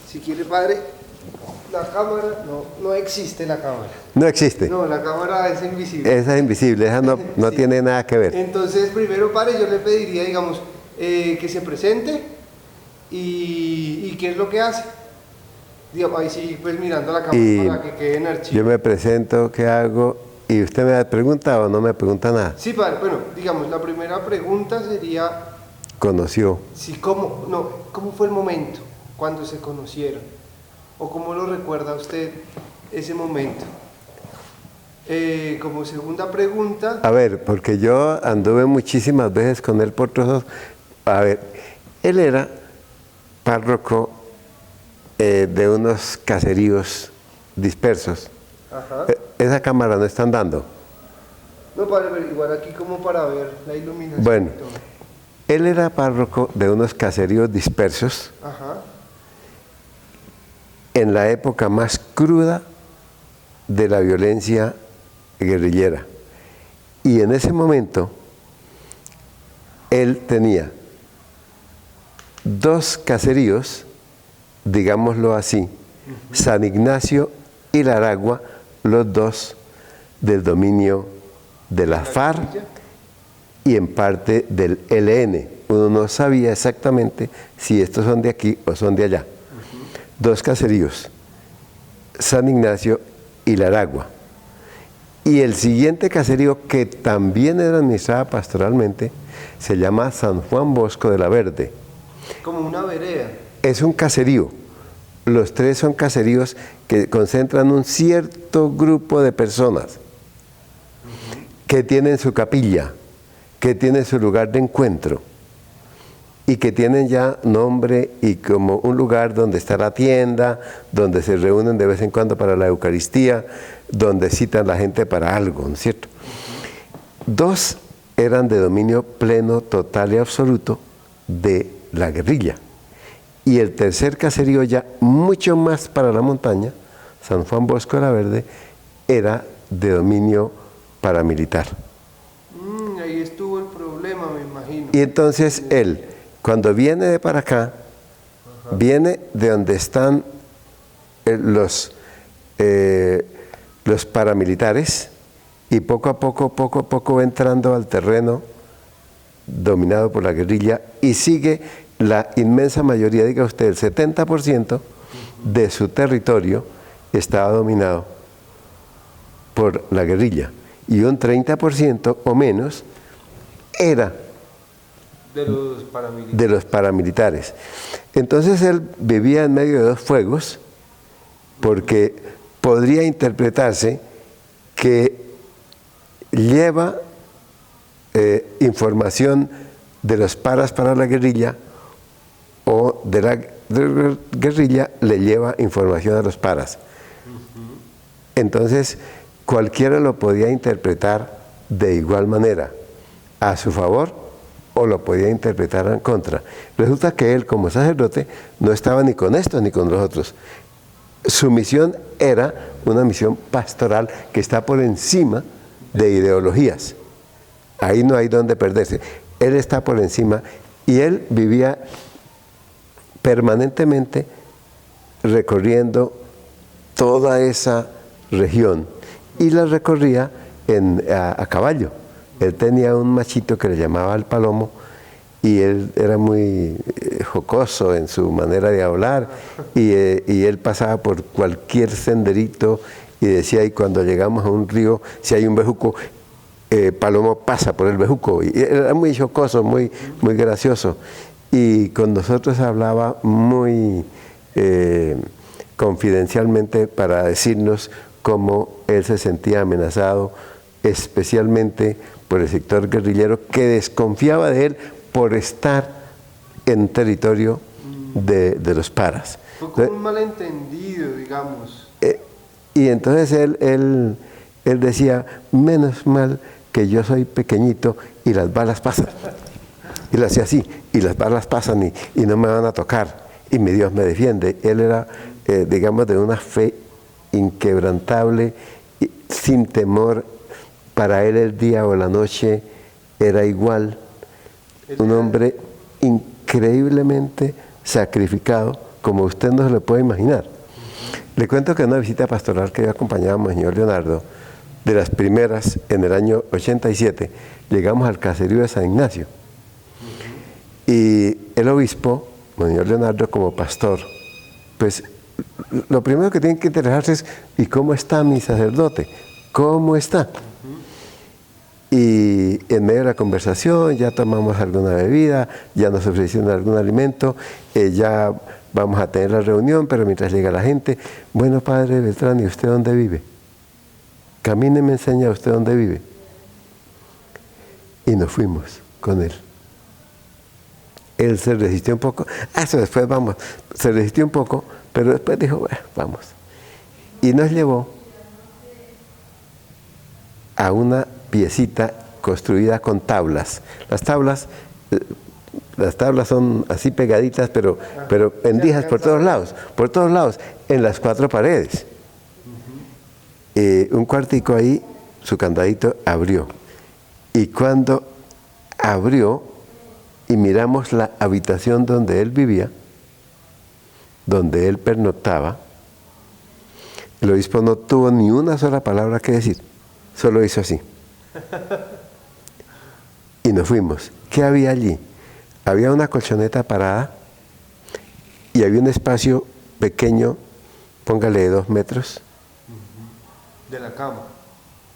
Si quiere, padre, la cámara, no existe la cámara. No existe. No, la cámara es invisible. Esa es invisible, esa no Sí. tiene nada que ver. Entonces, primero, padre, yo le pediría, digamos, que se presente y qué es lo que hace. Digamos, ahí sí, pues mirando la cámara Y para que quede en archivo. yo me presento, ¿qué hago? ¿Y usted me pregunta o no me pregunta nada? Sí, padre, bueno, digamos, la primera pregunta sería, Conoció. si ¿cómo fue el momento cuando se conocieron? ¿O cómo lo recuerda usted ese momento? Como segunda pregunta, A ver, porque yo anduve muchísimas veces con él por trozos. A ver, él era párroco de unos caseríos dispersos. ajá. Esa cámara no están dando. No, padre, pero igual aquí como para ver la iluminación. Bueno, y todo. él era párroco de unos caseríos dispersos Ajá. en la época más cruda de la violencia guerrillera. Y en ese momento, él tenía dos caseríos, digámoslo así, San Ignacio y La Aragua, los dos del dominio de la FARC y en parte del ELN. Uno no sabía exactamente si estos son de aquí o son de allá. Dos caseríos, San Ignacio y La Aragua. Y el siguiente caserío, que también era administrado pastoralmente, se llama San Juan Bosco de la Verde. Como una vereda. Es un caserío. Los tres son caseríos que concentran un cierto grupo de personas que tienen su capilla, que tienen su lugar de encuentro y que tienen ya nombre y como un lugar donde está la tienda, donde se reúnen de vez en cuando para la Eucaristía, donde citan la gente para algo, ¿no es cierto? Dos eran de dominio pleno, total y absoluto de la guerrilla. Y el tercer caserío, ya mucho más para la montaña, San Juan Bosco de la Verde, era de dominio paramilitar. Ahí estuvo el problema, me imagino. Y entonces él, cuando viene de para acá, viene de donde están los paramilitares y poco a poco va entrando al terreno dominado por la guerrilla y sigue la inmensa mayoría, diga usted, el 70% de su territorio estaba dominado por la guerrilla y un 30% o menos era de los paramilitares. Entonces él vivía en medio de dos fuegos porque podría interpretarse que lleva información de los paras para la guerrilla o de la guerrilla le lleva información a los paras. Entonces cualquiera lo podía interpretar de igual manera, a su favor o lo podía interpretar en contra. Resulta que él, como sacerdote, no estaba ni con estos ni con los otros. Su misión era una misión pastoral que está por encima de ideologías. Ahí no hay donde perderse. Él está por encima y él vivía permanentemente recorriendo toda esa región y la recorría a caballo. Él tenía un machito que le llamaba el Palomo y él era muy jocoso en su manera de hablar y él pasaba por cualquier senderito y decía, y cuando llegamos a un río, si hay un bejuco, Palomo pasa por el bejuco. Y era muy jocoso, muy gracioso. Y con nosotros hablaba muy confidencialmente para decirnos cómo él se sentía amenazado, especialmente por el sector guerrillero que desconfiaba de él por estar en territorio de los paras. Fue como un malentendido, digamos. Y entonces él decía, menos mal que yo soy pequeñito y las balas pasan. Y lo hacía así, y las balas pasan y no me van a tocar, y mi Dios me defiende. Él era, digamos, de una fe inquebrantable, sin temor. Para él el día o la noche era igual. Un hombre increíblemente sacrificado como usted no se lo puede imaginar. Le cuento que en una visita pastoral que yo acompañaba a Monseñor Leonardo, de las primeras en el año 87, llegamos al caserío de San Ignacio. Y el obispo, Monseñor Leonardo, como pastor, pues lo primero que tiene que interesarse es: ¿y cómo está mi sacerdote? ¿Cómo está? Y en medio de la conversación ya tomamos alguna bebida, ya nos ofrecieron algún alimento, ya vamos a tener la reunión, pero mientras llega la gente: bueno, padre Beltrán, ¿y usted dónde vive? Camine y me enseña usted dónde vive. Y nos fuimos con él. Él se resistió un poco, eso después vamos, se resistió un poco, pero después dijo: bueno, vamos. Y nos llevó a una piecita construida con tablas. Las tablas son así pegaditas, pero endijas por todos lados, en las 4 paredes. Un cuartico ahí, su candadito abrió. Y cuando abrió y miramos la habitación donde él vivía, donde él pernoctaba, el obispo no tuvo ni una sola palabra que decir, solo hizo así. Y nos fuimos. ¿Qué había allí? Había una colchoneta parada y había un espacio pequeño, póngale de 2 metros, de la cama,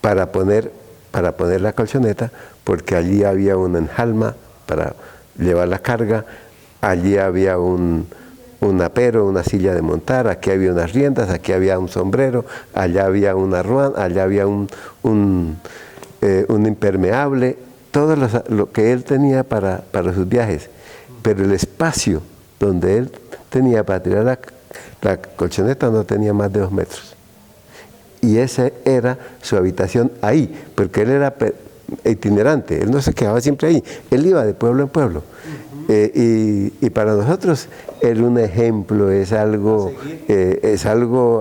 para poner la colchoneta, porque allí había una enjalma para llevar la carga, allí había un apero, una silla de montar, aquí había unas riendas, aquí había un sombrero, allá había una ruana, allá había un impermeable, todo lo que él tenía para sus viajes. Pero el espacio donde él tenía para tirar la colchoneta no tenía más de 2 metros. Y esa era su habitación ahí, porque él era itinerante, él no se quedaba siempre ahí, él iba de pueblo en pueblo. Y para nosotros era un ejemplo, es algo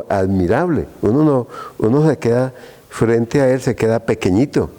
admirable. Uno se queda frente a él, se queda pequeñito,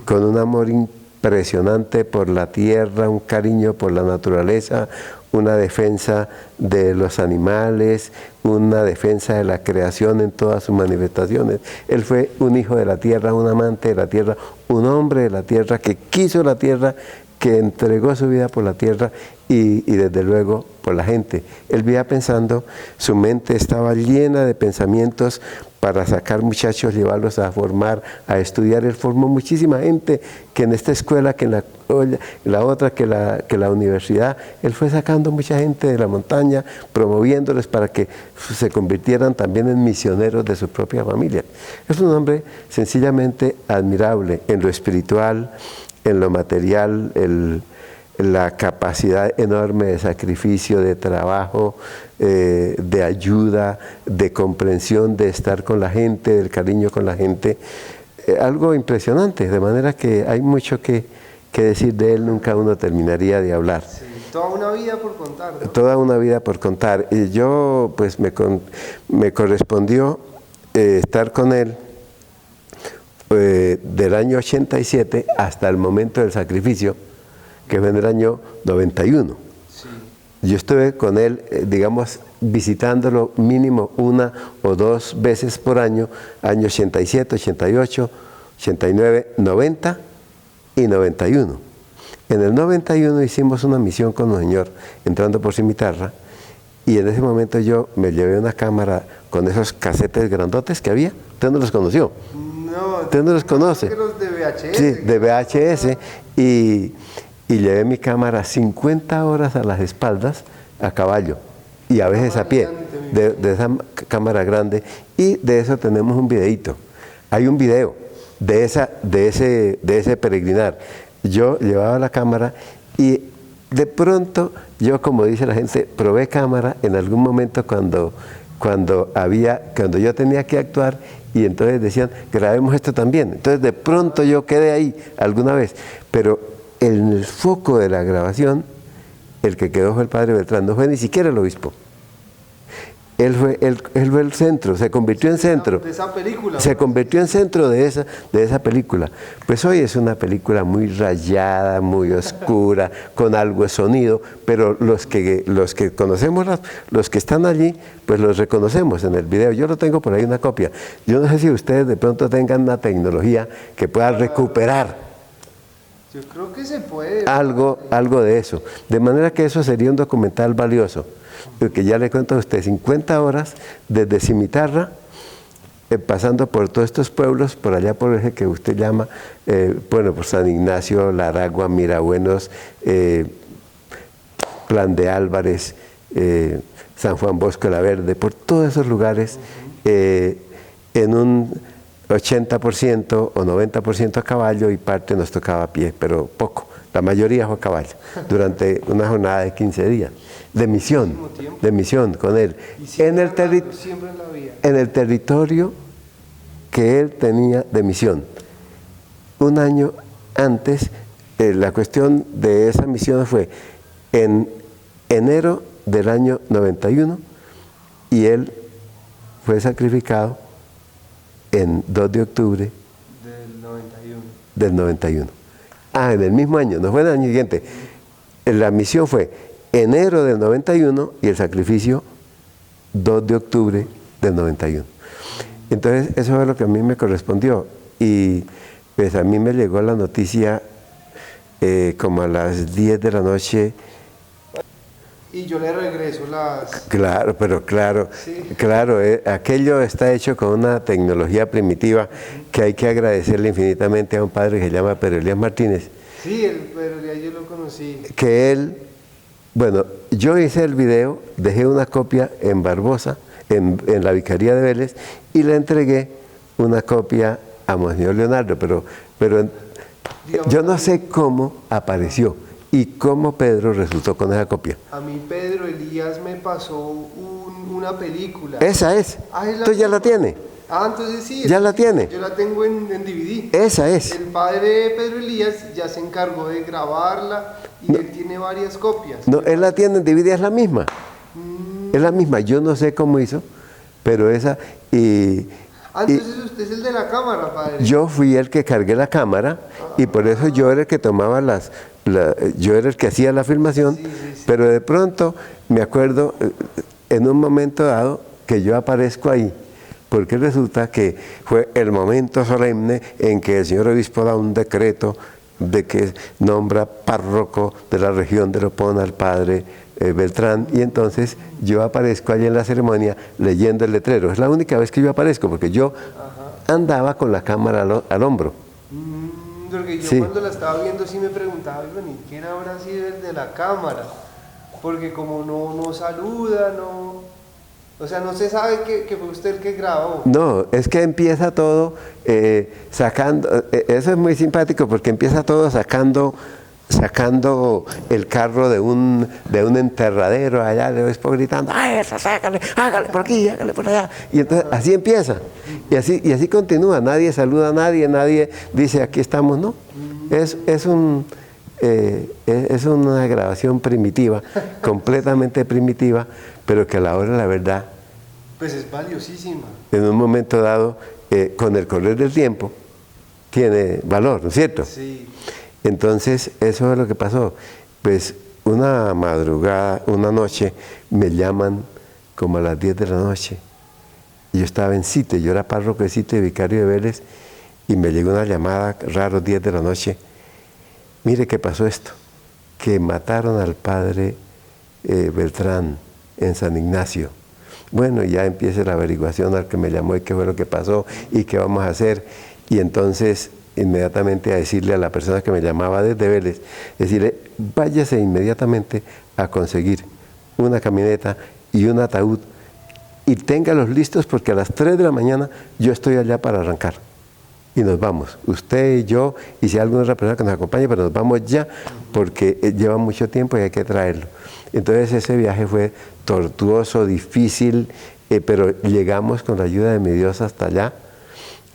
con un amor impresionante por la tierra, un cariño por la naturaleza, una defensa de los animales, una defensa de la creación en todas sus manifestaciones. Él fue un hijo de la tierra, un amante de la tierra, un hombre de la tierra que quiso la tierra, que entregó su vida por la tierra y desde luego por la gente. Él vivía pensando, su mente estaba llena de pensamientos para sacar muchachos, llevarlos a formar, a estudiar. Él formó muchísima gente, que en esta escuela, que en la otra, que la universidad. Él fue sacando mucha gente de la montaña, promoviéndoles para que se convirtieran también en misioneros de su propia familia. Es un hombre sencillamente admirable en lo espiritual, en lo material, la capacidad enorme de sacrificio, de trabajo, de ayuda, de comprensión, de estar con la gente, del cariño con la gente. Algo impresionante, de manera que hay mucho que decir de él, nunca uno terminaría de hablar. Sí, toda una vida por contar, ¿no? Toda una vida por contar. Y yo, pues, me correspondió estar con él del año 87 hasta el momento del sacrificio, que fue en el año 91. Sí. Yo estuve con él, digamos, visitándolo mínimo 1 o 2 veces por año, año 87, 88, 89, 90 y 91. En el 91 hicimos una misión con Monseñor, entrando por Cimitarra, y en ese momento yo me llevé una cámara con esos casetes grandotes que había. Usted no los conoció. No, usted no los conoce. Los de VHS. Sí, de VHS. Y llevé mi cámara 50 horas a las espaldas a caballo y a veces a pie, de esa cámara grande, y de eso tenemos un videíto. Hay un video de ese peregrinar. Yo llevaba la cámara y de pronto yo, como dice la gente, probé cámara en algún momento cuando yo tenía que actuar, y entonces decían: grabemos esto también. Entonces de pronto yo quedé ahí alguna vez, pero en el foco de la grabación, el que quedó fue el padre Beltrán, no fue ni siquiera el obispo. Él fue el centro, se convirtió en centro. De esa película. Se convirtió en centro de esa película. Pues hoy es una película muy rayada, muy oscura, con algo de sonido, pero los que conocemos, los que están allí, pues los reconocemos en el video. Yo lo tengo por ahí una copia. Yo no sé si ustedes de pronto tengan una tecnología que pueda recuperar Yo creo que se puede. algo de eso. De manera que eso sería un documental valioso. Porque ya le cuento a usted, 50 horas desde Cimitarra, pasando por todos estos pueblos, por allá por el que usted llama, por San Ignacio, Laragua, Mirabuenos, Plan de Álvarez, San Juan Bosco la Verde, por todos esos lugares, en un 80% o 90% a caballo y parte nos tocaba a pie, pero poco. La mayoría fue a caballo, durante una jornada de 15 días, de misión con él, en el territorio que él tenía de misión. Un año antes, la cuestión de esa misión fue en enero del año 91 y él fue sacrificado en 2 de octubre del 91. Ah, en el mismo año, no fue en el año siguiente. La misión fue enero del 91 y el sacrificio 2 de octubre del 91. Entonces, eso es lo que a mí me correspondió. Y pues a mí me llegó la noticia como a las 10 de la noche. Y yo le regreso las... Claro, pero claro, Sí. claro, aquello está hecho con una tecnología primitiva que hay que agradecerle infinitamente a un padre que se llama Pedro Elías Martínez. Sí, pero ya yo lo conocí. Que él, bueno, yo hice el video, dejé una copia en Barbosa, en la Vicaría de Vélez, y le entregué una copia a Monseñor Leonardo, pero yo no sé cómo apareció y cómo Pedro resultó con esa copia. A mí Pedro Elías me pasó una película. Esa es. Entonces ya la tiene. Ah, entonces sí. Ya la tiene. Yo la tengo en DVD. Esa es. El padre Pedro Elías ya se encargó de grabarla y él tiene varias copias. No, él la tiene en DVD, es la misma. Es la misma. Yo no sé cómo hizo, pero esa... Entonces usted es el de la cámara, padre. Yo fui el que cargué la cámara y por eso yo era el que tomaba yo era el que hacía la filmación, Sí. pero de pronto me acuerdo en un momento dado que yo aparezco ahí, porque resulta que fue el momento solemne en que el señor obispo da un decreto de que nombra párroco de la región de Lopón al padre Beltrán, y entonces yo aparezco allí en la ceremonia leyendo el letrero. Es la única vez que yo aparezco, porque yo andaba con la cámara al hombro. Porque yo Sí. cuando la estaba viendo sí me preguntaba, bueno, ¿y quién habrá sido el de la cámara? Porque como no saluda, o sea, no se sabe que fue usted el que grabó. No, es que empieza todo sacando, eso es muy simpático porque empieza todo sacando el carro de un enterradero allá, el obispo gritando, ¡ay, esa, sácale, hágale por aquí, hágale por allá! Y entonces así empieza, y así continúa, nadie saluda a nadie, nadie dice, aquí estamos, ¿no? Es una grabación primitiva, completamente primitiva, pero que a la hora de la verdad, Pues es valiosísima. en un momento dado, con el correr del tiempo, tiene valor, ¿no es cierto? Sí. Entonces, eso es lo que pasó. Pues una madrugada, una noche, me llaman como a las 10 de la noche. Y yo estaba en Site, yo era párroco de Site, vicario de Vélez, y me llegó una llamada raro 10 de la noche. Mire qué pasó esto, que mataron al padre Beltrán en San Ignacio. Bueno, ya empieza la averiguación al que me llamó y qué fue lo que pasó y qué vamos a hacer. Y entonces inmediatamente a decirle a la persona que me llamaba desde Vélez, decirle, váyase inmediatamente a conseguir una camioneta y un ataúd y téngalos listos porque a las 3 de la mañana yo estoy allá para arrancar. Y nos vamos, usted y yo, y si hay alguna otra persona que nos acompañe, pero nos vamos ya porque lleva mucho tiempo y hay que traerlo. Entonces ese viaje fue tortuoso, difícil, pero llegamos con la ayuda de mi Dios hasta allá.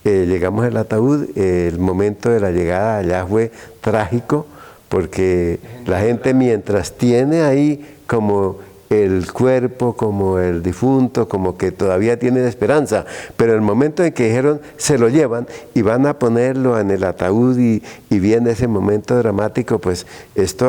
Llegamos al ataúd, el momento de la llegada allá fue trágico porque la gente mientras tiene ahí como el cuerpo, como el difunto, como que todavía tienen esperanza, pero el momento en que dijeron se lo llevan y van a ponerlo en el ataúd y viene ese momento dramático, pues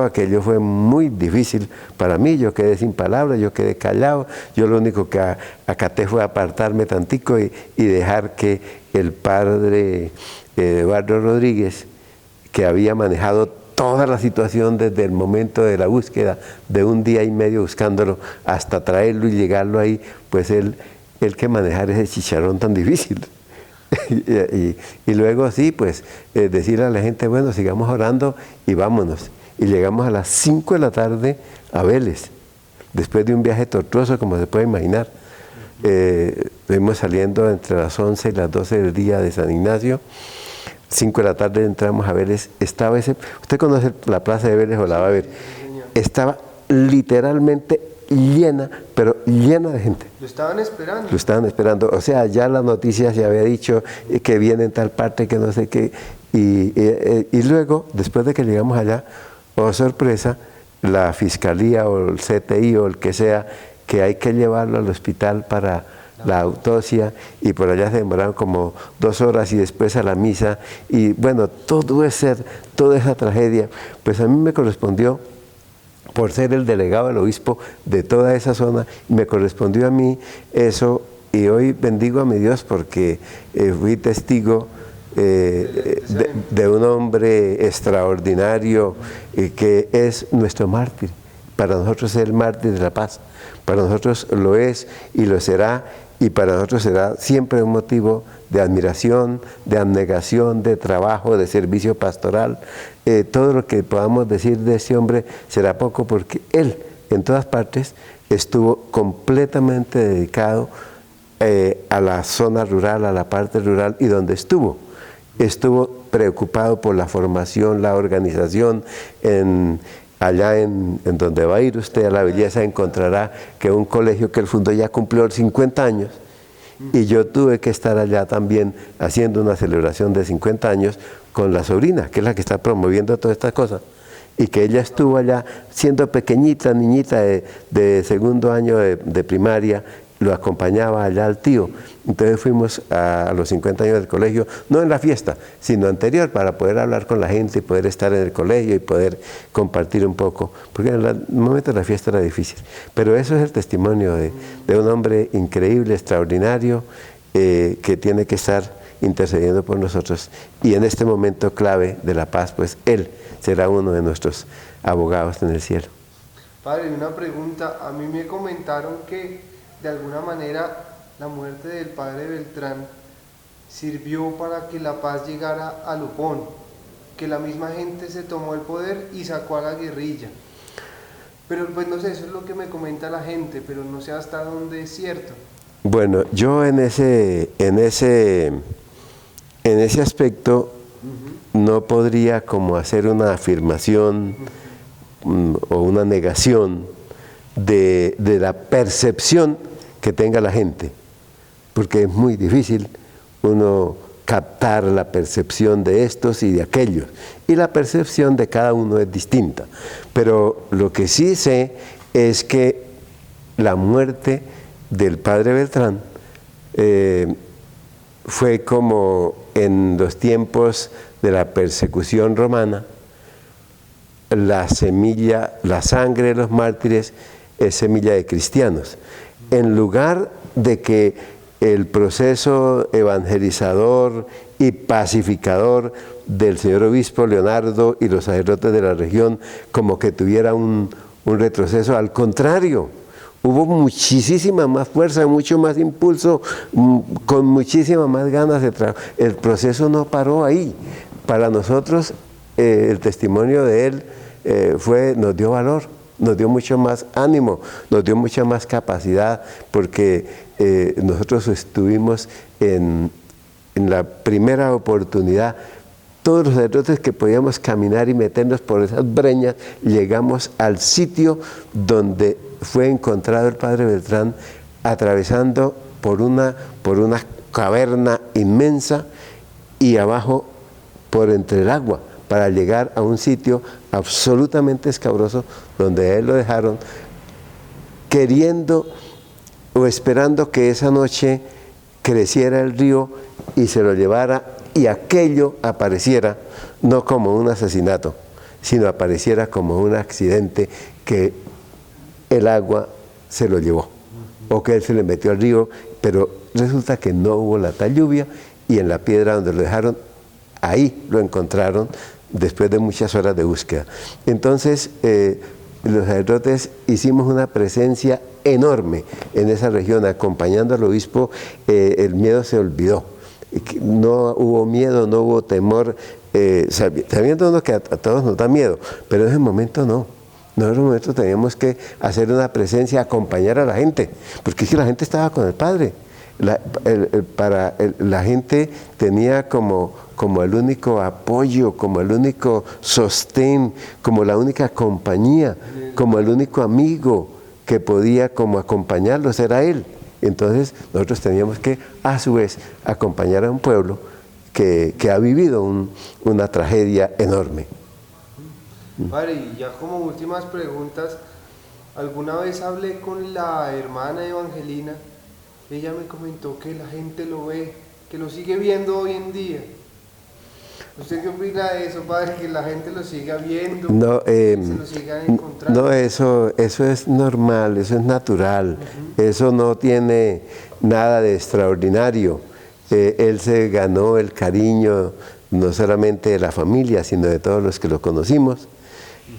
aquello fue muy difícil para mí. Yo quedé sin palabras, yo quedé callado, yo lo único que acaté fue apartarme tantico y dejar que el padre Eduardo Rodríguez, que había manejado toda la situación desde el momento de la búsqueda, de un día y medio buscándolo, hasta traerlo y llegarlo ahí, pues él que manejar ese chicharrón tan difícil. y luego sí, pues decirle a la gente, bueno, sigamos orando y vámonos. Y llegamos a las 5 de la tarde a Vélez, después de un viaje tortuoso, como se puede imaginar. Fuimos saliendo entre las 11 y las 12 del día de San Ignacio. 5 de la tarde entramos a Vélez, estaba usted conoce la plaza de Vélez o la va a ver, estaba literalmente llena, pero llena de gente. Lo estaban esperando. Lo estaban esperando, o sea, ya la noticia se había dicho que viene en tal parte, que no sé qué, y luego, después de que llegamos allá, oh sorpresa, la fiscalía o el CTI o el que sea, que hay que llevarlo al hospital para la autopsia, y por allá se demoraron como 2 horas y después a la misa, y bueno, toda esa tragedia, pues a mí me correspondió, por ser el delegado del obispo de toda esa zona, me correspondió a mí eso, y hoy bendigo a mi Dios porque fui testigo de un hombre extraordinario que es nuestro mártir. Para nosotros es el mártir de la paz, para nosotros lo es y lo será, y para nosotros será siempre un motivo de admiración, de abnegación, de trabajo, de servicio pastoral. Todo lo que podamos decir de ese hombre será poco, porque él en todas partes estuvo completamente dedicado a la zona rural, a la parte rural, y donde estuvo preocupado por la formación, la organización. Allá en donde va a ir usted a La Belleza encontrará que un colegio que él fundó ya cumplió 50 años, y yo tuve que estar allá también haciendo una celebración de 50 años con la sobrina, que es la que está promoviendo todas estas cosas, y que ella estuvo allá siendo pequeñita, niñita de segundo año de primaria, lo acompañaba allá al tío. Entonces fuimos a los 50 años del colegio, no en la fiesta, sino anterior, para poder hablar con la gente y poder estar en el colegio y poder compartir un poco, porque en el momento de la fiesta era difícil. Pero eso es el testimonio de un hombre increíble, extraordinario, que tiene que estar intercediendo por nosotros. Y en este momento clave de la paz, pues él será uno de nuestros abogados en el cielo. Padre, una pregunta. A mí me comentaron que de alguna manera la muerte del padre Beltrán sirvió para que la paz llegara a Lupón, que la misma gente se tomó el poder y sacó a la guerrilla. Pero pues no sé, eso es lo que me comenta la gente, pero no sé hasta dónde es cierto. Bueno, yo en ese aspecto no podría como hacer una afirmación o una negación de la percepción que tenga la gente, porque es muy difícil uno captar la percepción de estos y de aquellos, y la percepción de cada uno es distinta. Pero lo que sí sé es que la muerte del padre Beltrán fue como en los tiempos de la persecución romana. La semilla, la sangre de los mártires es semilla de cristianos. En lugar de que el proceso evangelizador y pacificador del señor obispo Leonardo y los sacerdotes de la región como que tuviera un retroceso, al contrario, hubo muchísima más fuerza, mucho más impulso, con muchísimas más ganas de trabajo. El proceso no paró ahí. Para nosotros el testimonio de él nos dio valor, nos dio mucho más ánimo, nos dio mucha más capacidad, porque nosotros estuvimos en la primera oportunidad, todos los sacerdotes que podíamos caminar y meternos por esas breñas, llegamos al sitio donde fue encontrado el padre Beltrán, atravesando por una caverna inmensa y abajo por entre el agua, para llegar a un sitio absolutamente escabroso donde a él lo dejaron queriendo o esperando que esa noche creciera el río y se lo llevara y aquello apareciera no como un asesinato, sino apareciera como un accidente que el agua se lo llevó o que él se le metió al río, pero resulta que no hubo la tal lluvia y en la piedra donde lo dejaron, ahí lo encontraron después de muchas horas de búsqueda. Entonces, los sacerdotes hicimos una presencia enorme en esa región, acompañando al obispo. El miedo se olvidó, no hubo miedo, no hubo temor, sabiendo uno que a todos nos da miedo, pero en ese momento no. Nosotros en ese momento teníamos que hacer una presencia, acompañar a la gente, porque es que la gente estaba con el Padre. La gente tenía como el único apoyo, como el único sostén, como la única compañía, como el único amigo que podía como acompañarlos, era Él. Entonces nosotros teníamos que a su vez acompañar a un pueblo que ha vivido una tragedia enorme. Padre, y ya como últimas preguntas, alguna vez hablé con la hermana Evangelina. Ella me comentó que la gente lo ve, que lo sigue viendo hoy en día. ¿Usted qué opina de eso, padre? Que la gente lo siga viendo, no, se lo siga encontrando. No, eso es normal, eso es natural, eso no tiene nada de extraordinario. Él se ganó el cariño no solamente de la familia, sino de todos los que lo conocimos.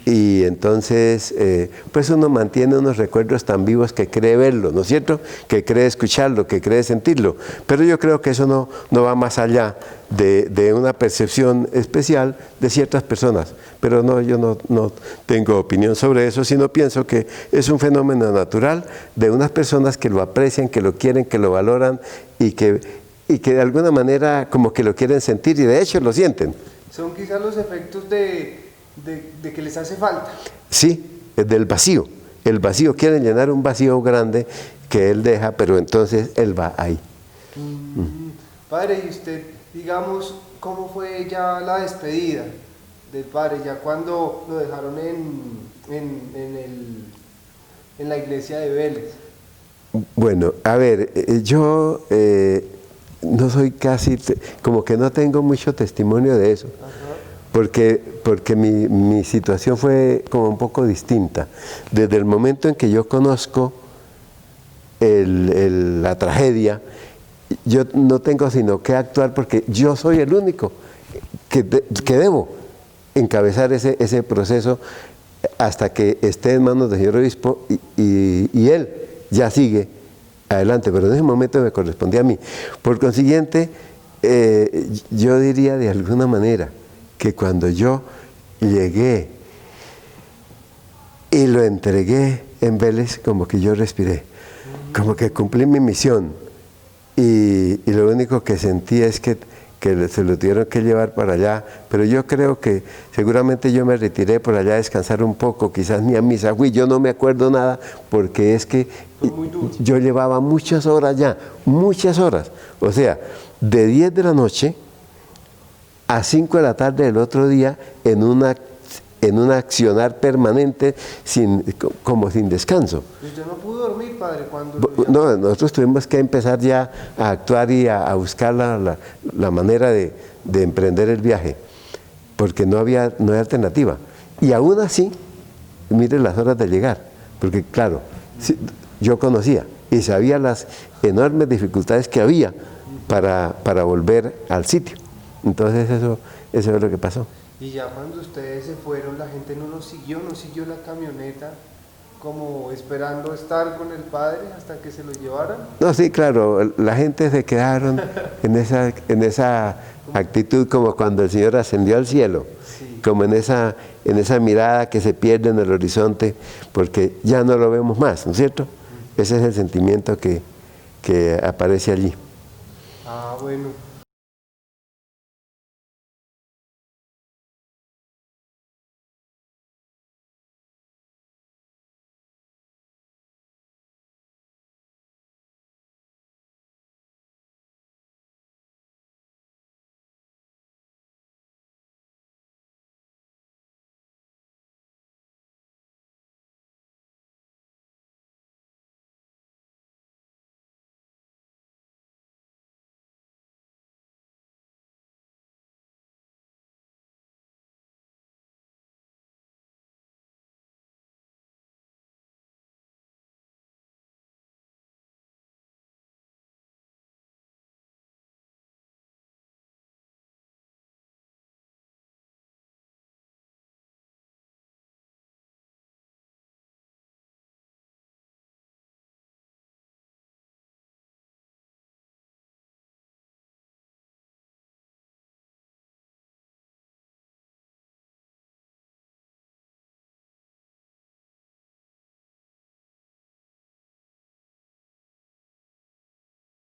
Y entonces, pues uno mantiene unos recuerdos tan vivos que cree verlo, ¿no es cierto? Que cree escucharlo, que cree sentirlo. Pero yo creo que eso no va más allá de una percepción especial de ciertas personas. Pero no, yo no tengo opinión sobre eso, sino pienso que es un fenómeno natural de unas personas que lo aprecian, que lo quieren, que lo valoran y que de alguna manera como que lo quieren sentir y de hecho lo sienten. Son quizás los efectos de que les hace falta. Sí, del vacío. El vacío, quieren llenar un vacío grande que Él deja, pero entonces Él va ahí. Padre, y usted, digamos, ¿cómo fue ya la despedida del Padre? Ya cuando lo dejaron en la iglesia de Vélez. Bueno, a ver, yo no soy como que no tengo mucho testimonio de eso. Ajá. Porque mi situación fue como un poco distinta. Desde el momento en que yo conozco la tragedia, yo no tengo sino que actuar porque yo soy el único que debo encabezar ese proceso hasta que esté en manos del señor obispo y él ya sigue adelante, pero en ese momento me correspondía a mí. Por consiguiente, yo diría de alguna manera que cuando yo llegué y lo entregué en Vélez, como que yo respiré, como que cumplí mi misión y lo único que sentí es que se lo tuvieron que llevar para allá, pero yo creo que seguramente yo me retiré por allá a descansar un poco, quizás ni a misa fui, yo no me acuerdo nada, porque es que yo llevaba muchas horas ya, muchas horas, o sea, de 10 de la noche a 5 de la tarde del otro día en un accionar permanente como sin descanso. ¿Usted no pudo dormir, padre? No, nosotros tuvimos que empezar ya a actuar y a buscar la manera de emprender el viaje, porque no había alternativa. Y aún así, mire las horas de llegar, porque claro, yo conocía y sabía las enormes dificultades que había para volver al sitio. Entonces eso es lo que pasó. Y ya cuando ustedes se fueron, la gente no siguió la camioneta como esperando estar con el Padre hasta que se lo llevaran. No, sí, claro, la gente se quedaron en esa actitud como cuando el Señor ascendió al cielo, sí. Como en esa mirada que se pierde en el horizonte porque ya no lo vemos más, ¿no es cierto? Ese es el sentimiento que aparece allí. Ah, bueno.